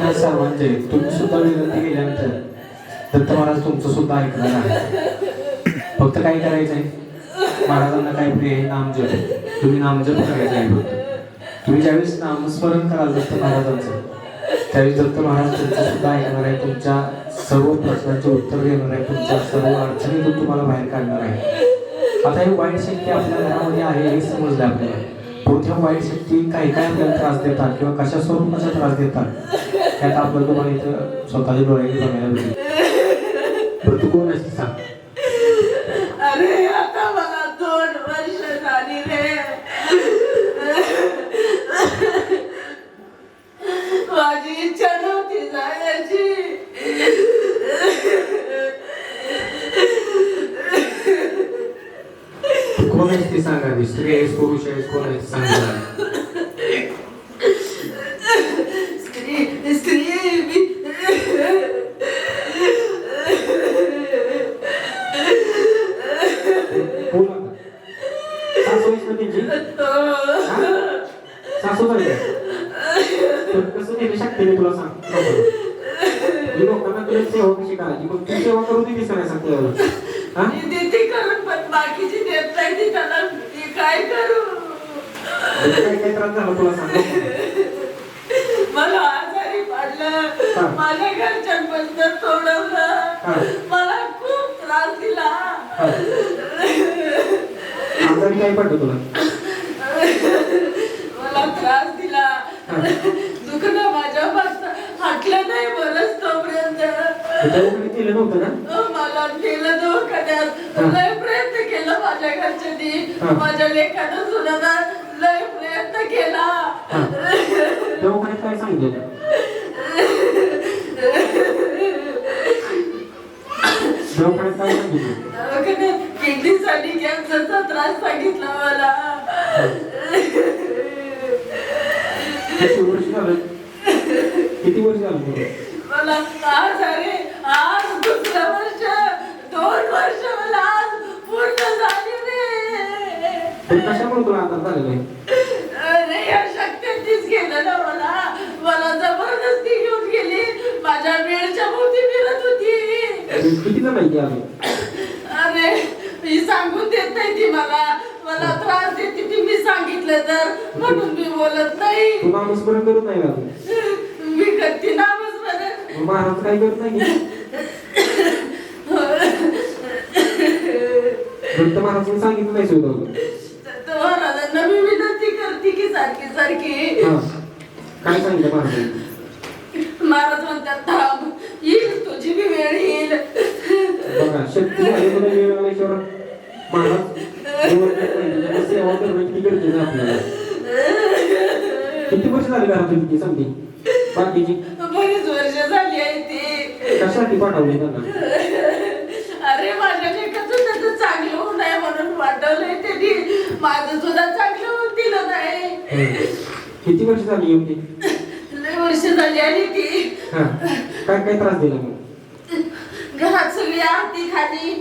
आहे सर्वांचे, तुम्ही सुद्धा विनंती केल्यानंतर दत्त महाराज तुमचं सुद्धा ऐकणार आहे. फक्त काय करायचंय, महाराजांना काय प्रिय आहे, नामजप. तुम्ही नामजप करायचं आहे फक्त. तुम्ही ज्यावेळेस नामस्मरण कराल दत्त महाराजांचं, त्यावेळेस दत्त महाराज तुमचं सुद्धा ऐकणार आहे, तुमच्या सर्व प्रश्नांचे उत्तर देणार आहे, तुमच्या सर्व अडचणीतून तुम्हाला बाहेर काढणार आहे. आता ही वाईट शक्ती आपल्या घरामध्ये आहे हे समजलं आपल्याला. कोणत्या वाईट शक्ती काय काय आपल्याला त्रास देतात किंवा कशा स्वरूपाचा त्रास देतात त्यात आपल्याला तुम्हाला इथं स्वतःच्या डोळ्याने बघायला भेटेल. पण तू कोण असते सांग? अरे आता मला 2 वर्ष झाली रे. माझी इच्छा नव्हती जायची. कोण आहेस ती सांगा. स्त्री आहेस, पुरुष आहेस, कोण आहेस सांगा. स्त्री मी. सासू आहेस ना त्यांची? सासू आहे कसं नेहमी शक्तीने तुला सांग. मी लोकांना तुला सेवा कशी करायची, मग ती सेवा करू दे सगळ्या सांगते. देते करून पण बाकीची देत नाही ती. त्याला मी काय करू? काय काय त्रास झाला तुला सांग. मला आजारी पडलं, माझ्या घरच्यांबद्दल सोडवलं, मला खूप त्रास दिला. आजारी काय पडलं तुला? मला त्रास दिला, दुखणं माझ्या हटलं नाही बरंच तोपर्यंत. केलं नव्हतं ना? मला केलं दवाखान्यात, लय प्रयत्न केला माझ्या घरच्यांनी, माझ्या लेखानं सुद्धा लय प्रयत्न केला. दवाखान्यात काय सांगितलं? दवाखान्यात काय सांगितलं? दवाखान्यात किडनीसाठी कॅन्सरचा त्रास सांगितला मला. किती वर्ष झालं? किती वर्ष झालं? मला आज दुसरं वर्ष, 2 वर्ष मला आज पूर्ण झाली रे. कशामुळे तुला आधार झालेला आहे? अरे या शक्तीच गेलं ना मला जबरदस्ती घेऊन गेली. माझ्या वेळच्या भोवती फिरत होती. किती माहिती आहे? अरे मी सांगून देत नाही ती मला त्रास देते ती. मी सांगितलं तर म्हणून मी बोलत नाही. तू नामस्मरण करत नाही का? मी करते नामस्मरण. महाराज काय करत नाही? दत्त महाराजांनी सांगितलं नाही सुद्धा. महाराजांना मी विनंती करते की सारखी सारखी. काय सांगितलं महाराजांनी? महाराज म्हणतात थांब, येईल तुझी बी वेळ येईल. बघा शक्ती आहे तुला वेळ आल्याशिवाय महाराज सेवा करणं किती गरजेचं आपल्याला. किती वर्ष झाली घरातून किती सांगते बाकीची? बरीच वर्ष झाली आहे ती. कशासाठी पाठवले त्यांना? अरे माझ्या लेखाचं त्याचं चांगलं होऊ नये म्हणून पाठवलंय त्यांनी. माझं सुद्धा चांगलं होऊन दिलं नाही. किती वर्ष झाली येऊन ती? लय वर्ष झाली आणि ती. काय काय त्रास दिला मग? घरात सगळी आरती खाली,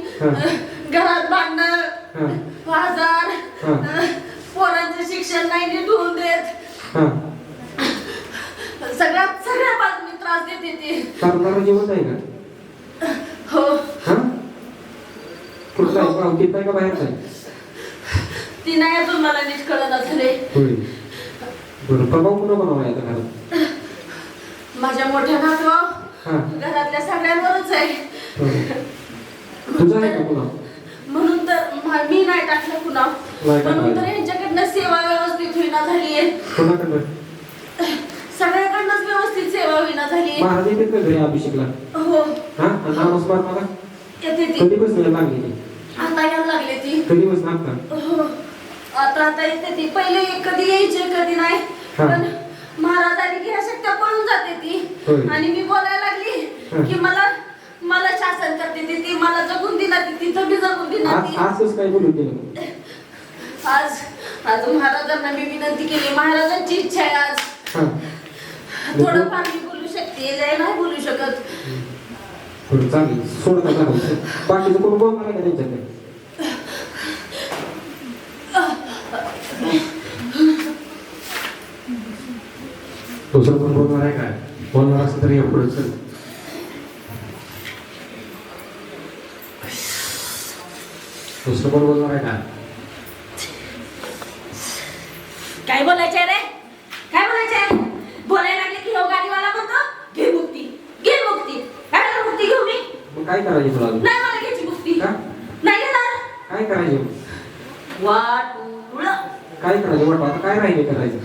घरात भांडणं, बाजार, पोरांचं शिक्षण नाही नीट होऊन देत. सगळ्या बातमी त्रास देते ती. सातारा जेवण आहे का? हो. कुठला आहे? पावतीत आहे का बाहेर आहे? ती नाही अजून मला नीट कळना झाले. बरं प्रभाव कुणा बनवा आहे घरात? माझ्या मोठ्या नातवा घरातल्या सगळ्यांवरच आहे. तुझा आहे का पुन्हा? म्हणून तर मी नाही टाकलं पुन्हा. म्हणून तर यांच्याकडनं सेवा व्यवस्थित होईना झालीये. कोणाकडनं? सगळ्याकडनंच व्यवस्थित सेवा होईना झाली. महाराज येते का घरी अभिषेकला? हो. नामस्मरण मला येते ती. कधीपासून लागली ती? आता यायला लागले ती. कधीपासून आता? हो. आता येते ती. पहिले कधी यायचे कधी नाही. पण महाराज आली की ह्या शक्त्या पळून जाते ती. आणि मी बोलायला लागली की मला शासन करते ती. मला जगून दिला ती. तिथं मी जगून दिला ती. आज काय बोलून दिलं? आज महाराजांना मी विनंती केली. महाराजांची इच्छा आहे आज. थोडंफार मी बोलू शकते, लय नाही बोलू शकत. चालेल सोड का बाकीचं कोण बोलणार का त्यांच्याकडे? दुसरं कोण बोलणार आहे काय? बोलणार असं तरी पुढे चल. दुसरं कोण बोलणार आहे का? काय बोलायचंय रे? काय बोलायचंय? बोलायला लागले की हो गाडीवाला म्हणतो घे मुक्ती, घे मुक्ती. काय करणार मुक्ती घेऊ मी? मग काय करायचे तुला अजून? नाही मला घ्यायची मुक्ती. का? नाही घेणार. काय करायचे? वाटुळ. काय करायचं वाटतं आता काय राहिले करायचं?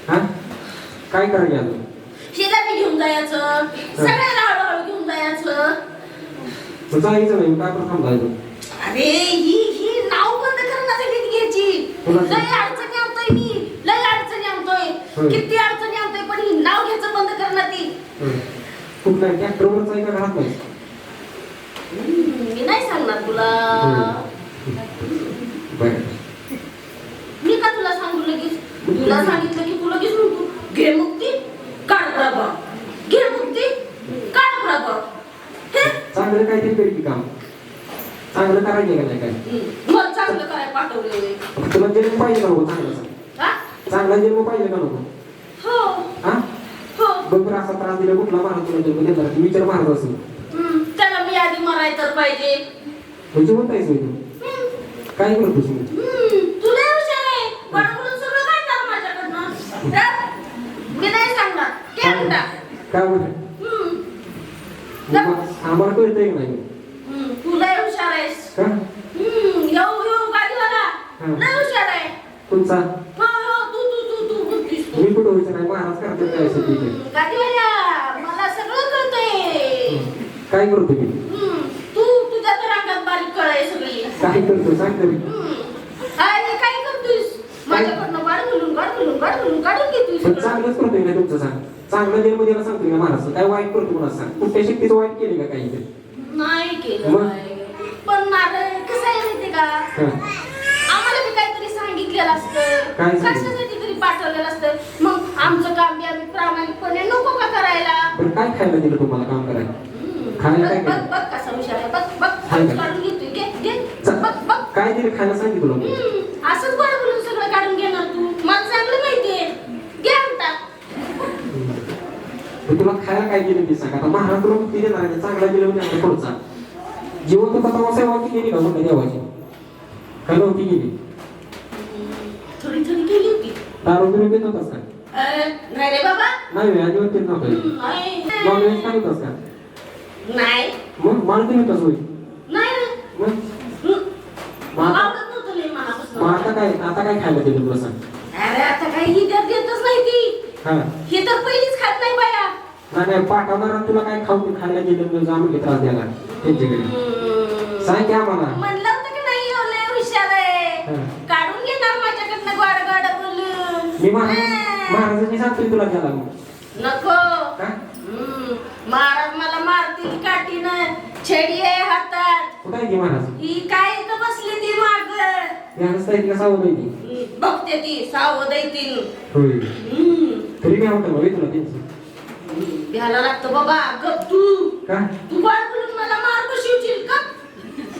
हा काय करायचे अजून? शेजारी घेऊन जायचं, सगळ्याला हळूहळू घेऊन जायचं. मग जायचं नाही काय पण थांबायचं. अरे ही नाव बंद करण्यासाठी घ्यायची. तुला- लय अडचणी आणतोय मी, लय अडचणी आणतोय, होय. किती अडचणी आणतोय, पण ही नाव घ्यायचं बंद करणार ती. कुठला ट्रॅक्टरवरच आहे का घरात नाही? मी नाही सांगणार तुला. बरं मी का तुला सांगू लगेच? तुला सांगितलं की तू लगेच म्हणतो घे मुक्ती काढ प्रभाव, घे मुक्ती काढ प्रभाव. हे चांगलं काहीतरी करी की काम चांगलं करायचं का नाही काय? मग चांगलं करायला पाठवले. तुला जन्म पाहिजे का नको चांगला? हा? चांगला जन्म पाहिजे का नको? हो हा हो. बघ बरं असा त्रास दिला कुठला महाराज तुला जन्म देणार की विचार महाराज असेल त्याला मी आधी मराय तर पाहिजे. म्हणजे म्हणतायच तू काय करतोस मी? तू लय हुशार आहे. वाढवून सगळं काढणार माझ्याकडनं. हा? मी नाही सांगणार. काय म्हणता? काय बरं आम्हाला कळतंय का नाही? तू लय हुशार आहेस. का येऊ गाडीवाला लय हुशार आहे. तुमचा हो हो तू तू तू तू बुद्धिस तू. मी कुठं व्हायचं नाही महाराज करतात काय असेल तिथे गाडीवाला मला सगळं कळतंय. काय करतो मी? तू तुझ्या तर अंगात बारीक कळ आहे सगळी. काय करतो सांग तरी. अरे काय करतोस? माझ्याकडनं काढून घेतोस. पण चांगलंच करतोय ना तुमचं सांग. चांगलं जन्म द्यायला सांगतोय ना महाराज काय वाईट करतो कोणाला सांग. कुठल्या शक्तीचं वाईट केले का काही ते? नाही केलं मग? बाई. पण माझं कसं आहे माहिती का? हा. आम्हाला मी काहीतरी सांगितलेलं असतं, काय सांगितलं? कशासाठी तरी पाठवलेलं असतं. मग आमचं काम बी आम्ही प्रामाणिकपणे नको का करायला? पण काय खायला दिलं तुम्हाला काम करायला? खायला काय बघ केलं? बघ कसा हुशार आहे. बघ बघ काय काय? काढून घेतोय. घे चा- बघ बघ. काय दिलं खायला सांगितलं मी? असंच गोड बोलून सगळं काढून घेणार तू. मला चांगलं माहितीये. घे म्हणता. पण तुला खायला काय दिलं ते सांग. आता महाराज तुला मुक्ती देणार आहे चांगला दिलं म्हणजे पुढचा जीवन तू आता सेवा केली का म्हणलं देवाची? काय नव्हती केली? थोडी थोडी केली होती. दारू बिरू पित होतास का? नाही रे बाबा. नाही अजिबात पित नव्हतं. नाही. नॉनव्हेज खात होतास का? नाही मग मला तुम्ही कसं होईल? नाही रे. मग मला आवडत नव्हतं लय मनापासून. मग आता काय खायला दिलं तुला सांग? अरे आता काही ही देतच नाही ती. हा हे तर पहिलीच खात नाही बाया. नाही पाठवणार तुला काय खाऊ खायला गेलं जा म्हणजे त्रास द्यायला त्यांच्याकडे सांग की आम्हाला. म्हणलं होतं की नाही हो, लय हुशार आहे. काढून घेणार माझ्याकडनं गोड बोलून. मी महाराजांनी सांगतोय तुला त्याला मग नको. काय महाराज मला मारतील काठीनं. छेडी आहे हातात. कुठं आहे ती महाराज? ही काय इथं बसली ती माग. या रस्ता इतका सावध आहे ती. बघते ती सावध आहे ती. होय तरी मी आवडतं बघ तुला त्यांचं घ्यायला लागतं बाबा. गप तू. का तू गोड बोलून मला मार बसवशील का?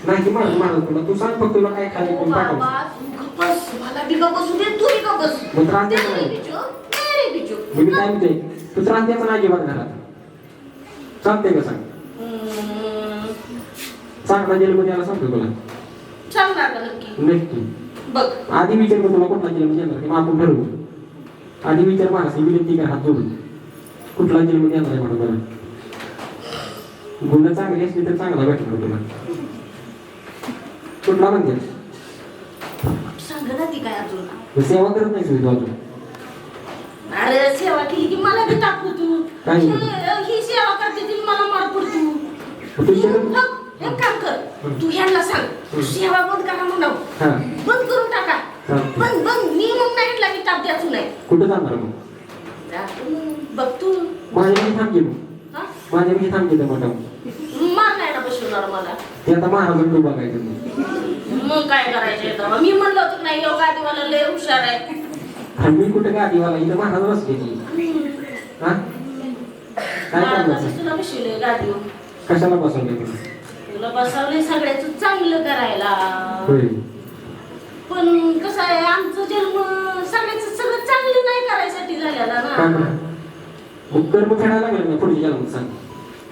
नाही की महाराज तुला तू सांग फक्त तुला काय खायला ओ पण पाठव. बाबा तू गप बस. मला बी गप बसू दे. तू बी गप बस. मग त्रास द्यायचा नाही नाही. रे बिचू. नाही रे बिचू. मी काय म्हणते तू त्रास द्यायचा नाही अजिबात घरात चालतंय का सांग? चांगला जन्म द्यायला सांगतो तुला सांगणार का नक्की? नक्की. बघ आधी विचार कर तुला कुठला जन्म देणार हे आपण ठरवू. आधी विचार महाराज विनंती कर हात जोडून कुठला जन्म देणार आहे म्हणून मला. गुन्हा चांगली असली तर चांगला भेटणार तुला. कुठला म्हणते सांग ना ती काय अजून. सेवा करत नाही तू अजून? अरे सेवा केली की मला बी टाकू तू. काय? ही सेवा करते ती मला मार पडतो. तू शरद बघ, एक काम कर. तू ह्यांना सांग तू सेवा बंद करा म्हणाव. हा बंद करून टाका. चालतंय. बंद बंद मी मग नाही म्हटलं की ताप द्यायचं नाही. कुठं जाणार मग? जा तू. बघ तू. माझ्या मी थांब गेलो हा? माझ्या मी थांब गेलो मोठा मार नाही ना बसवणार मला. ते आता महाराजांकडे बघायचं मग. मग काय करायचंय तेव्हा? मी म्हणलं होतं नाही योगा देवाला लय हुशार आहे. आणि मी कुठे गाडीवाला इथं महाराज बसले ती हा काय करणार महाराजांनी तुला बसवलंय गाडीवर. कशाला बसवले तुला? तुला बसवलंय सगळ्याचं चांगलं करायला. होय पण कसं आहे आमचं जन्म सगळ्याचं सगळं चांगलं नाही करायसाठी झालेला का ना. बरं? मग कर्म फेडायला लागलं ना पुढे गेला सांग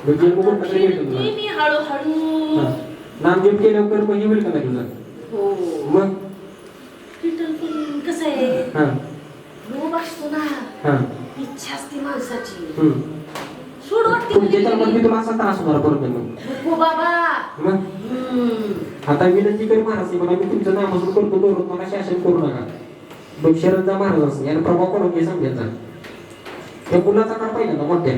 मग जन्म कोणता तरी भेटेल तुला. मी हळूहळू हा. नामजप केल्यावर कर्म हे होईल का नाही तुझं हो मग विठ्ठल पण कसं आहे हा लोभ असतो ना हा इच्छा असते माणसाची हम्म. सोड वाटते पुढच्या जन्मात मी तुला असा त्रास होणार परत मग हो बाबा मग आता विनंती करी महाराज मला मी तुमचं नामस्मरण करतो दररोज मला शासन करू नका बघ शरद महाराज असं याने प्रभाव करून घे समजायचा त्या मुलाचा का पाहिजे ना मोठ्या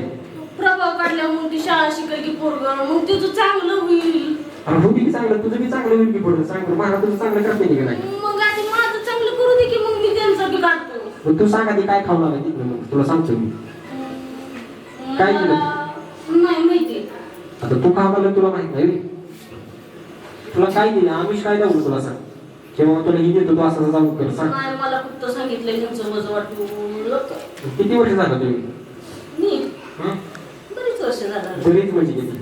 प्रभाव काढल्या मग ती शाळा शिकाय की पोरग मग तिचं चांगलं होईल अरे हो बी चांगलं तुझं बी चांगलं होईल की पुढे चांगलं महाराज तुझं चांगलं करते की नाही मग आधी माझं चांगलं करू दे की मग मी त्यांचं बी काढतो मग तू सांग आधी काय खावणार आहे तिकडे मग तुला सांगतो मी काय केलं? नाही माहिती आता तू खावलं तुला माहित नाही रे. तुला काय दिलं आमिष काय द्यावं तुला सांग किंवा तुला ही देतो तू असं जाऊन कर सांग नाही मला फक्त सांगितलं ह्यांचं मज वाटून किती वर्ष झालं तुम्ही मी हं? बरीच वर्ष झालं बरीच म्हणजे किती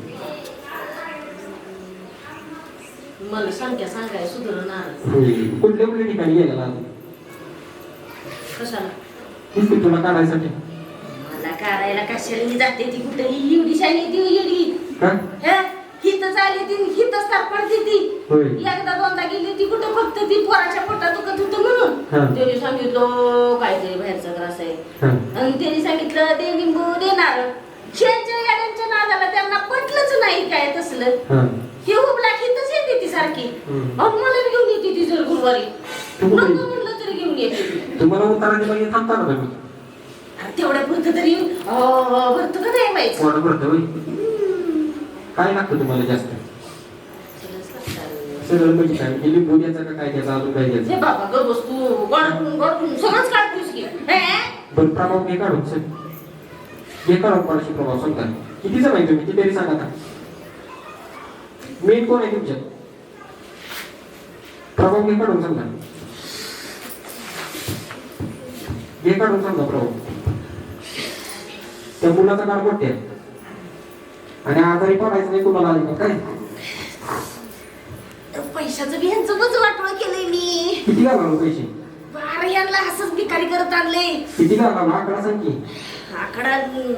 मला सांगाय सुधारणार होय. कुठल्या कुठल्या ठिकाणी गेलेला कशाला तीच की तुला काढायसाठी मला काढायला कशाला मी जाते ती कुठे एवढी शाणी ती येडी का हितच आली ती हितच सापडते ती होय एकदा दोनदा गेली ती कुठं फक्त ती पोराच्या पोटात दुखत होतं म्हणून हा. त्याने सांगितलं काहीतरी बाहेरचा त्रास आहे हा. आणि त्याने सांगितलं दे लिंबू देणार शेणच्या गाड्यांच्या नादाला त्यांना पटलंच नाही काय तसलं हा. ही हुबला हितच येते ती सारखी हम्म. अहो मला बी घेऊन येते ती जर गुरुवारी तू कुठे? नको म्हणलं तरी घेऊन येते तुम्हाला उतारा दिला की थांबता ना तुम्ही तेवढ्या पुरतं तरी भरतं का नाही माहिती कोण भरतं होय काय लागतं तुम्हाला जास्त सरळ म्हणजे काय म्हणजे लिंबू द्यायचा का काय द्यायचा अजून काय द्यायचं हे बाबा ग बस तू गडकून सगळंच काढतोस की बरं प्रभाव घे काढून सर घे काढून कोणाशी प्रभाव सांगता किती जण आहे तुम्ही किती तरी सांगा आता मेन कोण आहे तुमच्यात प्रभाव घे काढून सांगा घे काढून सांगा प्रभाव त्या मुलाचा काढ मोठे आहे आणि आजारी पडायचं नाही कुणाला आली काय पैशाचं बी ह्यांचं मज वाटोळं केलंय मी किती घालावं पैसे बारा यांना असंच भिकारी करत आणले किती घालावं आकडा सांग की आकडा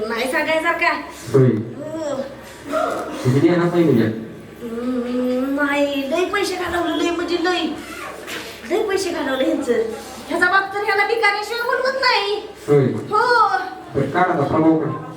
नाही सांगायसारखा होय किती येणार नाही तुझ्या नाही लय पैसे घालवले लय म्हणजे लय लय पैसे घालवले ह्यांचं ह्याचा बाप तर ह्याला भिकाऱ्याशिवाय बोलवत नाही होय हो बरं काढा प्रभाव काढ